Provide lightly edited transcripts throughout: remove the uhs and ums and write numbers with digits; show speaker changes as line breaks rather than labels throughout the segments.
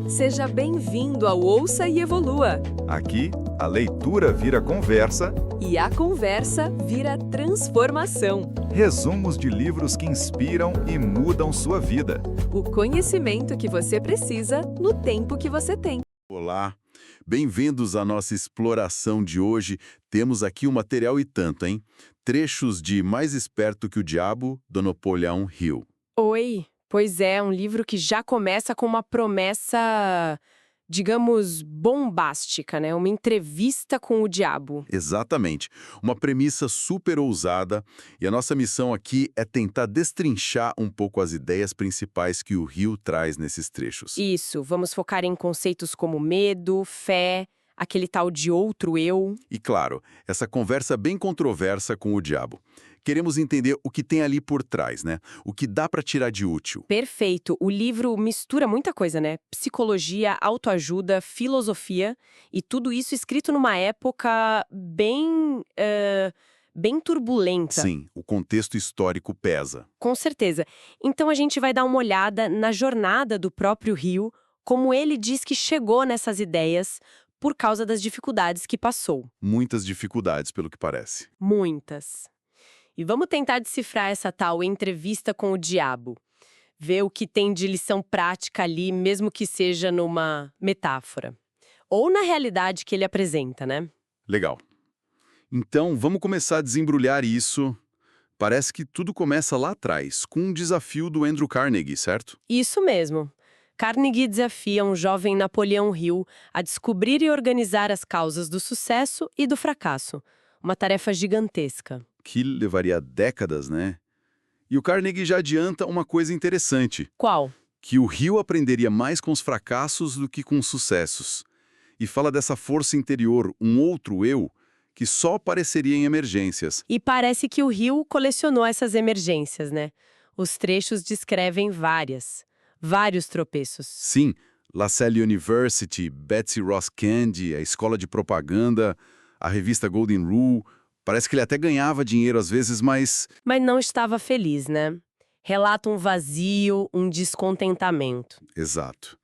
Seja bem-vindo ao Ouça e Evolua.
Aqui, a leitura vira conversa,
E a conversa vira transformação.
resumos de livros que inspiram e mudam sua vida.
O conhecimento que você precisa no tempo que você tem.
Olá, bem-vindos à nossa exploração de hoje. Temos aqui um material e tanto, hein? Trechos de Mais Esperto que o Diabo, do Napoleão Hill.
Oi, pois é, um livro que já começa com uma promessa, digamos, bombástica, né? Uma entrevista com o diabo.
Exatamente, uma premissa super ousada, e a nossa missão aqui é tentar destrinchar um pouco as ideias principais que o Hill traz nesses trechos.
Isso, vamos focar em conceitos como medo, fé, aquele tal de outro eu.
E claro, essa conversa bem controversa com o diabo. Queremos entender o que tem ali por trás, né? O que dá para tirar de útil.
Perfeito, o livro mistura muita coisa, né? Psicologia, autoajuda, filosofia, e tudo isso escrito numa época bem turbulenta.
Sim, o contexto histórico pesa.
Com certeza. Então a gente vai dar uma olhada na jornada do próprio Hill, como ele diz que chegou nessas ideias por causa das dificuldades que passou.
Muitas dificuldades, pelo que parece.
Muitas. E vamos tentar decifrar essa tal entrevista com o diabo. Ver o que tem de lição prática ali, mesmo que seja numa metáfora. Ou na realidade que ele apresenta, né?
Legal. Então, vamos começar a desembrulhar isso. Parece que tudo começa lá atrás, com um desafio do Andrew Carnegie, certo?
Isso mesmo. Carnegie desafia um jovem Napoleão Hill a descobrir e organizar as causas do sucesso e do fracasso. Uma tarefa gigantesca.
Que levaria décadas, né? E o Carnegie já adianta uma coisa interessante,
Qual?
que o Hill aprenderia mais com os fracassos do que com os sucessos. E fala dessa força interior, um outro eu, que só apareceria em emergências.
E parece que o Hill colecionou essas emergências, né? Os trechos descrevem vários tropeços.
Sim, La Salle University, Betsy Ross Candy, a escola de propaganda, a revista Golden Rule. Parece que ele até ganhava dinheiro às vezes, mas
Mas não estava feliz, né? Relata um vazio, um descontentamento.
exato.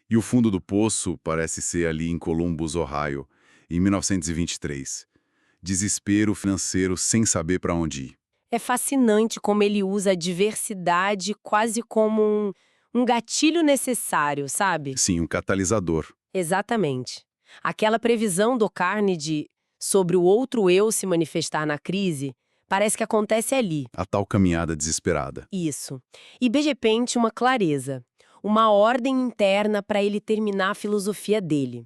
E o fundo do poço parece ser ali em Columbus, Ohio, em 1923. Desespero financeiro sem saber para onde ir.
É fascinante como ele usa a diversidade quase como um gatilho necessário, sabe?
Sim, um catalisador.
Exatamente. Aquela previsão do Carnegie sobre o outro eu se manifestar na crise, parece que acontece ali.
A tal caminhada desesperada.
Isso. E de repente uma clareza, uma ordem interna para ele terminar a filosofia dele.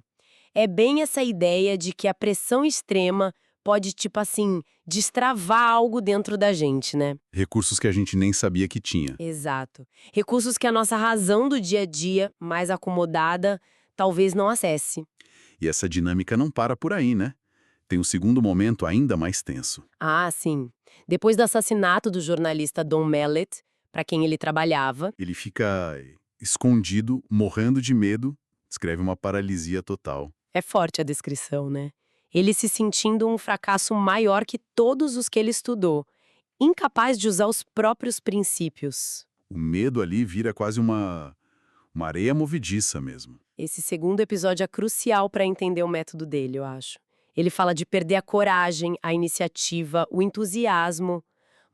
É bem essa ideia de que a pressão extrema pode, tipo assim, destravar algo dentro da gente, né?
Recursos que a gente nem sabia que tinha.
Exato. Recursos que a nossa razão do dia a dia, mais acomodada, talvez não acesse.
E essa dinâmica não para por aí, né? Tem um segundo momento ainda mais tenso.
Ah, sim. Depois do assassinato do jornalista Don Mallet, para quem ele trabalhava,
Ele fica escondido, morrendo de medo, descreve uma paralisia total.
é forte a descrição, né? Ele se sentindo um fracasso maior que todos os que ele estudou, incapaz de usar os próprios princípios.
O medo ali vira quase uma areia movediça mesmo.
Esse segundo episódio é crucial para entender o método dele, eu acho. Ele fala de perder a coragem, a iniciativa, o entusiasmo,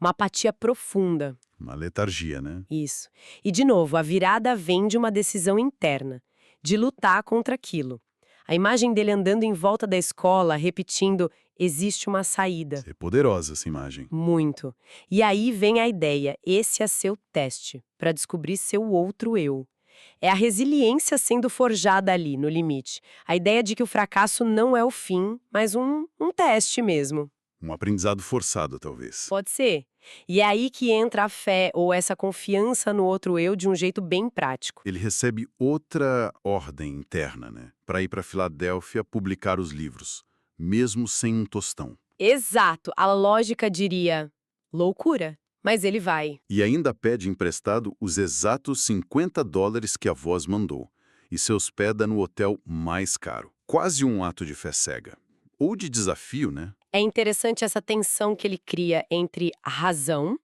uma apatia profunda.
Uma letargia, né?
Isso. E, de novo, a virada vem de uma decisão interna, de lutar contra aquilo. A imagem dele andando em volta da escola, repetindo, existe uma saída.
É poderosa essa imagem.
Muito. E aí vem a ideia, esse é seu teste, para descobrir seu outro eu. É a resiliência sendo forjada ali, no limite. A ideia de que o fracasso não é o fim, mas um teste mesmo.
Um aprendizado forçado, talvez.
Pode ser. E é aí que entra a fé ou essa confiança no outro eu de um jeito bem prático.
Ele recebe outra ordem interna, né? Para ir para Filadélfia publicar os livros, mesmo sem um tostão.
Exato. A lógica diria loucura. Mas ele vai.
E ainda pede emprestado os exatos $50 que a voz mandou, e se hospeda no hotel mais caro. Quase um ato de fé cega. Ou de desafio, né?
É interessante essa tensão que ele cria entre a razão,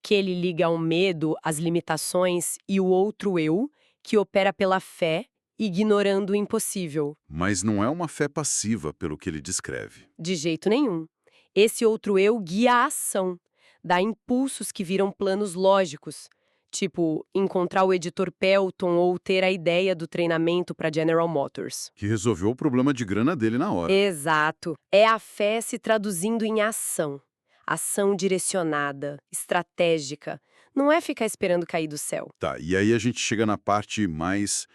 que ele liga ao medo, às limitações, e o outro eu, que opera pela fé ignorando o impossível.
Mas não é uma fé passiva, pelo que ele descreve.
De jeito nenhum. Esse outro eu guia a ação, dá impulsos que viram planos lógicos, tipo encontrar o editor Pelton ou ter a ideia do treinamento para General Motors.
Que resolveu o problema de grana dele na hora.
Exato. É a fé se traduzindo em ação. Ação direcionada, estratégica. Não é ficar esperando cair do céu.
Tá, e aí a gente chega na parte mais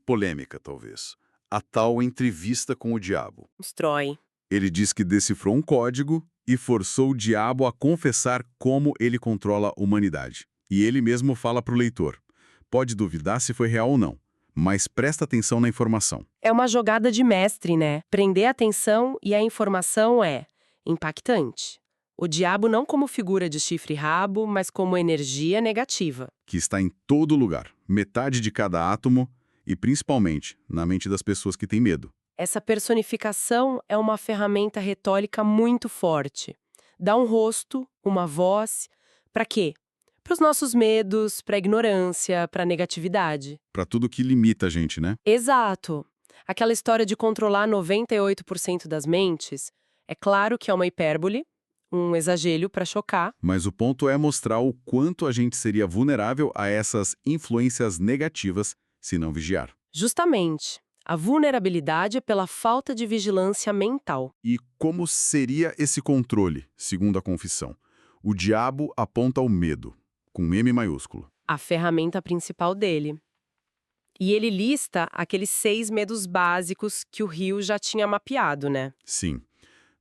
polêmica, talvez. A tal entrevista com o diabo.
Constrói.
Ele diz que decifrou um código e forçou o diabo a confessar como ele controla a humanidade. E ele mesmo fala para o leitor. Pode duvidar se foi real ou não, mas presta atenção na informação.
É uma jogada de mestre, né? Prender a atenção e a informação é impactante. O diabo não como figura de chifre e rabo, mas como energia negativa.
Que está em todo lugar, metade de cada átomo e principalmente na mente das pessoas que têm medo.
Essa personificação é uma ferramenta retórica muito forte. Dá um rosto, uma voz. Para quê? Para os nossos medos, para a ignorância, para a negatividade.
Para tudo que limita a gente, né?
Exato. Aquela história de controlar 98% das mentes, é claro que é uma hipérbole, um exagero para chocar.
Mas o ponto é mostrar o quanto a gente seria vulnerável a essas influências negativas se não vigiar.
Justamente. A vulnerabilidade é pela falta de vigilância mental.
E como seria esse controle, segundo a confissão? O diabo aponta o medo, com M maiúsculo.
A ferramenta principal dele. E ele lista aqueles 6 medos básicos que o Hill já tinha mapeado, né?
Sim.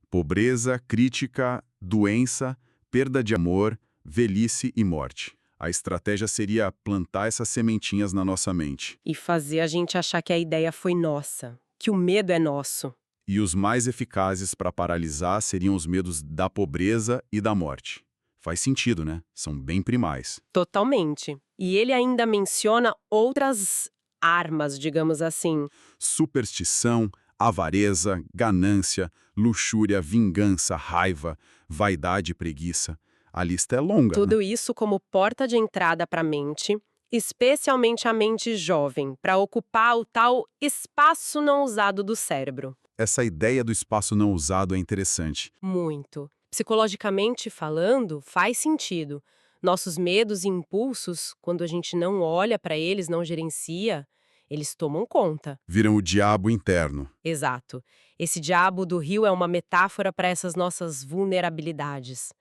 Pobreza, crítica, doença, perda de amor, velhice e morte. A estratégia seria plantar essas sementinhas na nossa mente.
E fazer a gente achar que a ideia foi nossa, que o medo é nosso.
E os mais eficazes para paralisar seriam os medos da pobreza e da morte. Faz sentido, né? São bem primais.
Totalmente. E ele ainda menciona outras armas, digamos assim.
Superstição, avareza, ganância, luxúria, vingança, raiva, vaidade e preguiça. A lista é longa,
Tudo
né?
isso como porta de entrada para a mente, especialmente a mente jovem, para ocupar o tal espaço não usado do cérebro.
Essa ideia do espaço não usado é interessante.
Muito. Psicologicamente falando, faz sentido. Nossos medos e impulsos, quando a gente não olha para eles, não gerencia, eles tomam conta.
Viram o diabo interno.
Exato. Esse diabo do rio é uma metáfora para essas nossas vulnerabilidades.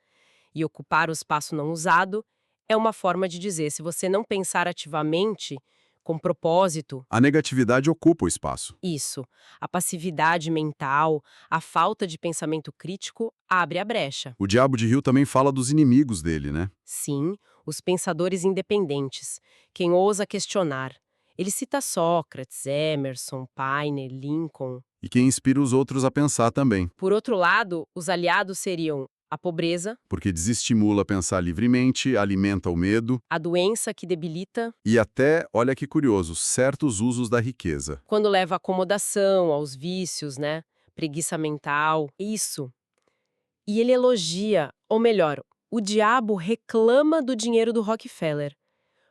E ocupar o espaço não usado é uma forma de dizer, se você não pensar ativamente, com propósito,
A negatividade ocupa o espaço.
isso, a passividade mental, a falta de pensamento crítico abre a brecha.
O diabo de Rio também fala dos inimigos dele, né?
Sim, os pensadores independentes, quem ousa questionar. Ele cita Sócrates, Emerson, Paine, Lincoln.
E quem inspira os outros a pensar também,
Por outro lado, os aliados seriam a pobreza,
porque desestimula pensar livremente, alimenta o medo
a doença que debilita,
e até, olha que curioso, certos usos da riqueza.
quando leva à acomodação, aos vícios, né? Preguiça mental, isso. E ele elogia, ou melhor, o diabo reclama do dinheiro do Rockefeller,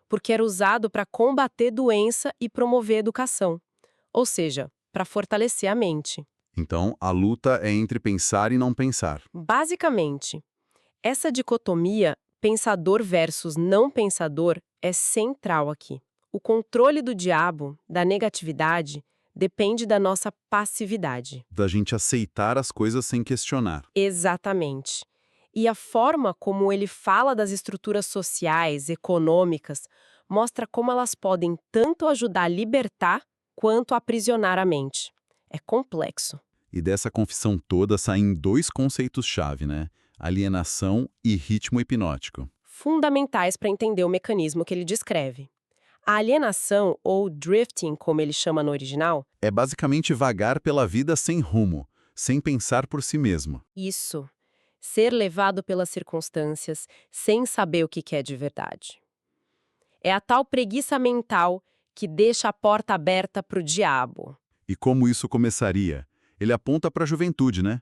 porque era usado para combater doença e promover educação, ou seja, para fortalecer a mente.
Então, a luta é entre pensar e não pensar.
Basicamente, essa dicotomia pensador versus não pensador é central aqui. O controle do diabo, da negatividade, depende da nossa passividade.
Da gente aceitar as coisas sem questionar.
Exatamente. E a forma como ele fala das estruturas sociais, econômicas, mostra como elas podem tanto ajudar a libertar quanto a aprisionar a mente. É complexo.
E dessa confissão toda saem 2 conceitos-chave, né? Alienação e ritmo hipnótico.
Fundamentais para entender o mecanismo que ele descreve. A alienação, ou drifting, como ele chama no original,
É basicamente vagar pela vida sem rumo, sem pensar por si mesmo.
isso. Ser levado pelas circunstâncias, sem saber o que quer de verdade. É a tal preguiça mental que deixa a porta aberta para o diabo.
E como isso começaria? Ele aponta para a juventude, né?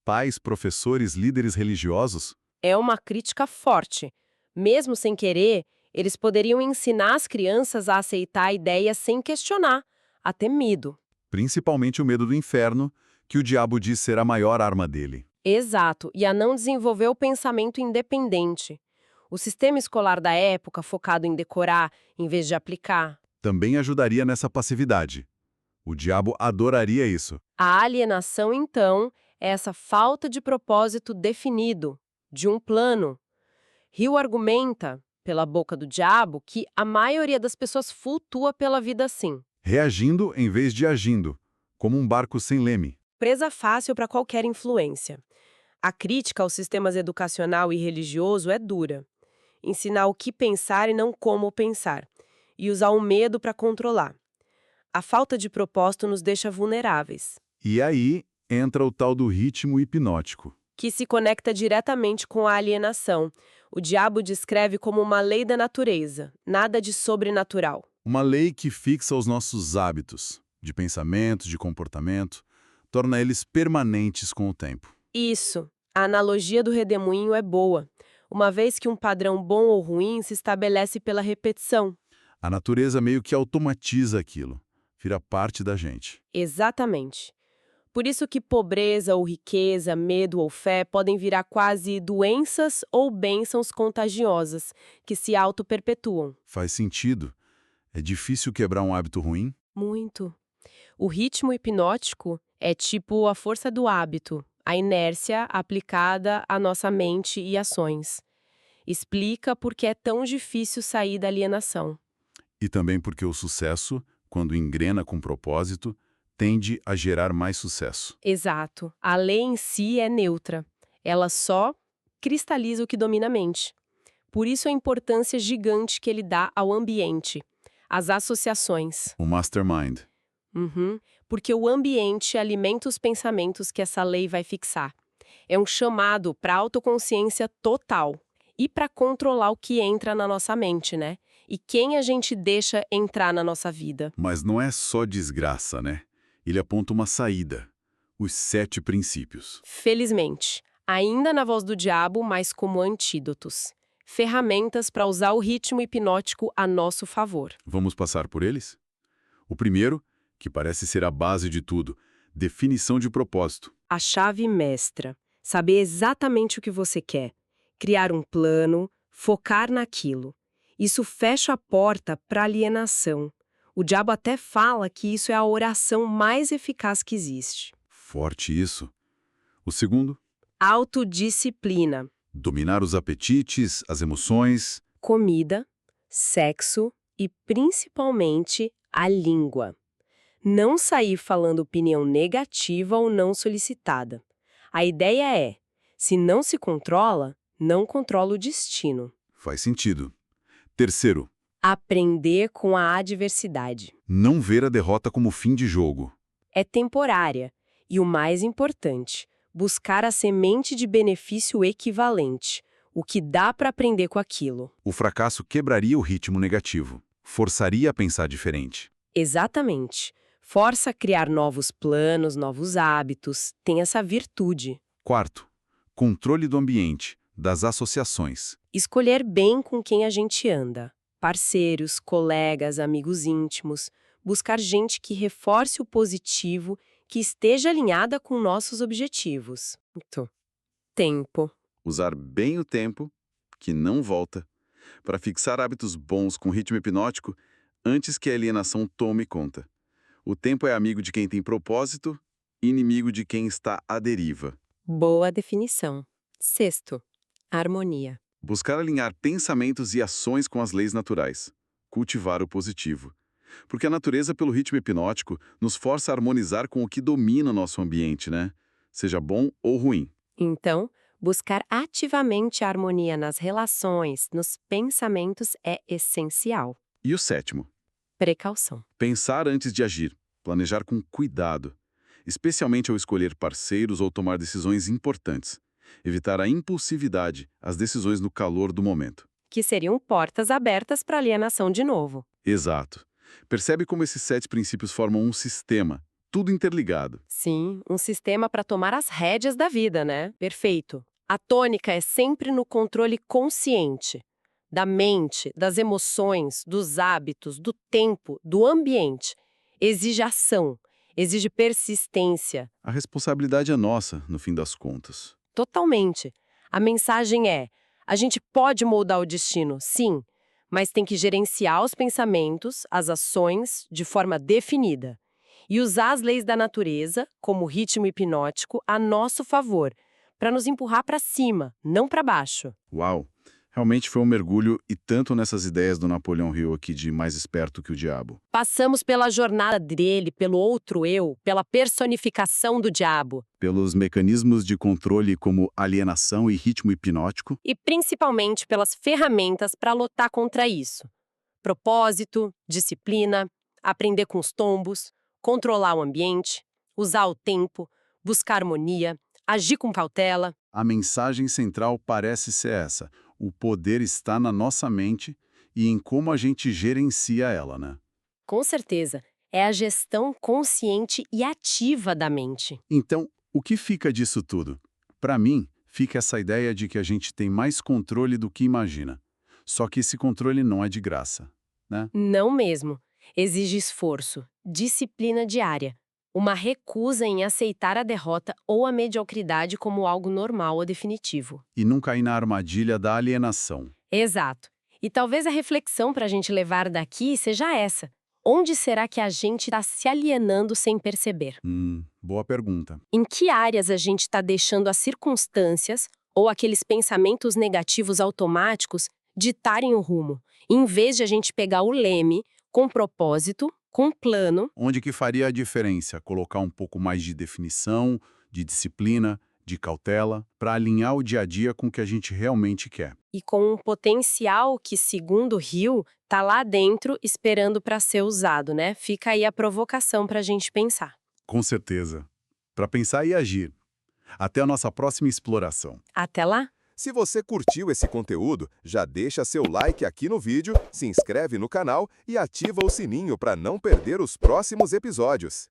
Pais, professores, líderes religiosos.
É uma crítica forte. Mesmo sem querer, eles poderiam ensinar as crianças a aceitar a ideia sem questionar, a ter medo.
Principalmente o medo do inferno, que o diabo diz ser a maior arma dele.
Exato, e a não desenvolver o pensamento independente. O sistema escolar da época, focado em decorar, em vez de aplicar.
Também ajudaria nessa passividade. O diabo adoraria isso.
A alienação, então, é essa falta de propósito definido, de um plano. Hill argumenta, pela boca do diabo, que a maioria das pessoas flutua pela vida assim.
Reagindo em vez de agindo, como um barco sem leme.
Presa fácil para qualquer influência. A crítica ao sistemas educacional e religioso é dura. Ensinar o que pensar e não como pensar. E usar o medo para controlar. A falta de propósito nos deixa vulneráveis.
E aí entra o tal do ritmo hipnótico.
Que se conecta diretamente com a alienação. O diabo descreve como uma lei da natureza, nada de sobrenatural.
Uma lei que fixa os nossos hábitos, de pensamento, de comportamento, torna eles permanentes com o tempo.
Isso. A analogia do redemoinho é boa, uma vez que um padrão bom ou ruim se estabelece pela repetição.
A natureza meio que automatiza aquilo, vira parte da gente.
Exatamente. Por isso que pobreza ou riqueza, medo ou fé podem virar quase doenças ou bênçãos contagiosas, que se auto-perpetuam.
Faz sentido. É difícil quebrar um hábito ruim?
Muito. O ritmo hipnótico é tipo a força do hábito, a inércia aplicada à nossa mente e ações. Explica por que é tão difícil sair da alienação.
E também porque o sucesso, quando engrena com propósito, tende a gerar mais sucesso.
Exato. A lei em si é neutra. Ela só cristaliza o que domina a mente. Por isso a importância gigante que ele dá ao ambiente, às associações.
O mastermind.
Porque o ambiente alimenta os pensamentos que essa lei vai fixar. É um chamado para autoconsciência total e para controlar o que entra na nossa mente, né? E quem a gente deixa entrar na nossa vida.
Mas não é só desgraça, né? Ele aponta uma saída. Os 7 princípios.
Felizmente, ainda na voz do diabo, mas como antídotos. Ferramentas para usar o ritmo hipnótico a nosso favor.
Vamos passar por eles? O primeiro, que parece ser a base de tudo, definição de propósito.
A chave mestra. Saber exatamente o que você quer. Criar um plano, focar naquilo. Isso fecha a porta para alienação. O diabo até fala que isso é a oração mais eficaz que existe.
Forte isso. O segundo,
Autodisciplina.
dominar os apetites, as emoções.
Comida, sexo e, principalmente, a língua. Não sair falando opinião negativa ou não solicitada. A ideia é, se não se controla, não controla o destino.
Faz sentido. Terceiro,
Aprender com a adversidade.
não ver a derrota como fim de jogo.
É temporária. E o mais importante, buscar a semente de benefício equivalente. O que dá para aprender com aquilo.
O fracasso quebraria o ritmo negativo, forçaria a pensar diferente.
Exatamente. Força a criar novos planos, novos hábitos. Tem essa virtude.
Quarto, controle do ambiente, das associações.
Escolher bem com quem a gente anda. Parceiros, colegas, amigos íntimos. Buscar gente que reforce o positivo, que esteja alinhada com nossos objetivos. Tempo.
Usar bem o tempo, que não volta, para fixar hábitos bons com ritmo hipnótico antes que a alienação tome conta. O tempo é amigo de quem tem propósito, inimigo de quem está à deriva.
Boa definição. Sexto, harmonia.
Buscar alinhar pensamentos e ações com as leis naturais. Cultivar o positivo. Porque a natureza, pelo ritmo hipnótico, nos força a harmonizar com o que domina o nosso ambiente, né? Seja bom ou ruim.
Então, buscar ativamente a harmonia nas relações, nos pensamentos é essencial.
E o sétimo,
Precaução.
pensar antes de agir. Planejar com cuidado. Especialmente ao escolher parceiros ou tomar decisões importantes. Evitar a impulsividade, as decisões no calor do momento.
Que seriam portas abertas para alienação de novo.
Exato. Percebe como esses 7 princípios formam um sistema, tudo interligado.
Sim, um sistema para tomar as rédeas da vida, né? Perfeito. A tônica é sempre no controle consciente. Da mente, das emoções, dos hábitos, do tempo, do ambiente. exige ação, exige persistência.
A responsabilidade é nossa, no fim das contas.
Totalmente. A mensagem é: a gente pode moldar o destino, sim, mas tem que gerenciar os pensamentos, as ações, de forma definida. E usar as leis da natureza, como o ritmo hipnótico, a nosso favor, para nos empurrar para cima, não para baixo.
Uau! Realmente foi um mergulho e tanto nessas ideias do Napoleão Hill aqui de mais esperto que o diabo.
Passamos pela jornada dele, pelo outro eu, pela personificação do diabo.
Pelos mecanismos de controle como alienação e ritmo hipnótico.
E principalmente pelas ferramentas para lutar contra isso. Propósito, disciplina, aprender com os tombos, controlar o ambiente, usar o tempo, buscar harmonia, agir com cautela.
A mensagem central parece ser essa. O poder está na nossa mente e em como a gente gerencia ela, né?
Com certeza, é a gestão consciente e ativa da mente.
Então, o que fica disso tudo? Para mim, fica essa ideia de que a gente tem mais controle do que imagina. Só que esse controle não é de graça, né?
Não mesmo. Exige esforço, disciplina diária, uma recusa em aceitar a derrota ou a mediocridade como algo normal ou definitivo.
E não cair na armadilha da alienação.
Exato. E talvez a reflexão para a gente levar daqui seja essa. Onde será que a gente está se alienando sem perceber?
Boa pergunta.
Em que áreas a gente está deixando as circunstâncias ou aqueles pensamentos negativos automáticos ditarem o rumo, em vez de a gente pegar o leme com propósito, com plano?
Onde que faria a diferença? Colocar um pouco mais de definição, de disciplina, de cautela, para alinhar o dia a dia com o que a gente realmente quer.
E com um potencial que, segundo Hill, tá lá dentro esperando para ser usado, né? Fica aí a provocação para a gente pensar.
Com certeza. Para pensar e agir. Até a nossa próxima exploração.
Até lá!
Se você curtiu esse conteúdo, já deixa seu like aqui no vídeo, se inscreve no canal e ativa o sininho para não perder os próximos episódios.